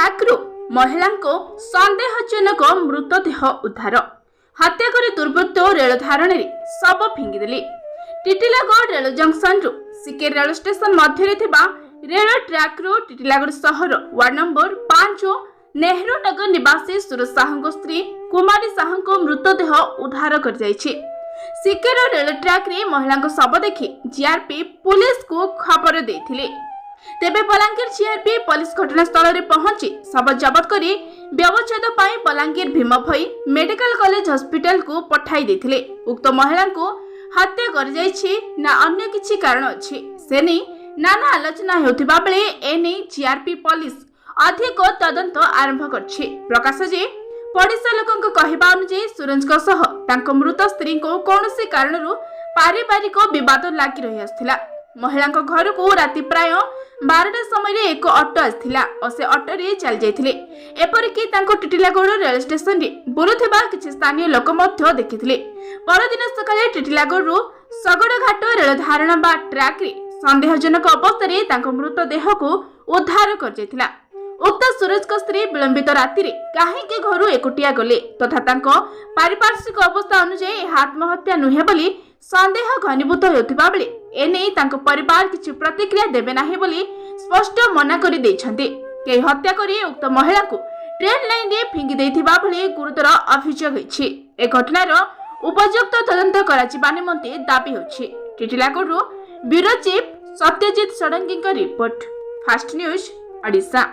ट्रैक्रु महिला सन्देहजनक मृतदेह उद्धार हत्या कर दुर्वृत्त रेल धारण शव फिंगिदेले। टिटिलागढ़ रेल जंक्शन सिकेर रेल स्टेशन मध्य रेल ट्रैक्रु टिटिलागढ़ सहर वार्ड नंबर 5 नेहरू नगर निवासी सुरज साहू स्त्री कुमारी साहू मृतदेह उद्धार कर सिकेर रेल ट्रैक रे महिला शव देखि जीआरपी पुलिस को खबर देथिले। तेबे बलांगीर जीआरपी पुलिस घटनास्थल में पहुंची शव जबत कर व्यवच्छेद पाई बलांगीर भीमभई मेडिकल कॉलेज हॉस्पिटल को पठाई देथिले। उक्त महिला को हत्या कर जाइछि ना अन्य किछि कारण अछि से नहीं नाना आलोचना हेउथिबा बेले एने जीआरपी पुलिस अधिक तदंत आरंभ करछि। प्रकाश जे पड़िशा लोकंक कहबा अनुसार सुरंजक सह तांको मृत स्त्री को कौनसी कारणरू पारिवारिक विवाद लागि रहि आस्थिला। महिला घर को राति प्राय 12टा समय एक ऑटो आस्थिला और से ऑटो रे चल जाइथिले। एपरिकी तांको टिटिलागढ़ रेल स्टेशन रे बुलुथिबा किछि स्थानीय लोक मध्य देखिथिले। परदिन सकाळे टिटिलागढ़ सगड़घाट रेल धारणा बा ट्रैक रे संदेहजनक अवस्था रे तांको मृतदेह को उद्धार कर जाइथिला। उक्त सूरज को स्त्री विलंबित राति रे काहेकि घरु एकुटिया गले तथा तांको पारिपार्श्विक अवस्था अनुसार आत्महत्या नुहे बोली संदेह घनीभूत होतिबा बेले एने तांको परिवार किछि प्रतिक्रिया देबे नाही बोली स्पष्ट मना करि दैछन्ते। के हत्या करी उक्त महिला को ट्रेन लाइन रे फिंगी दैथिबा भली गुरुतर अभियोग होइछि। ए घटनार उपयुक्त तदंत कराजिबा निमंते दाबी होछि। Titilagarh bureau chief Satyajit Sadangi report, fast news Odisha.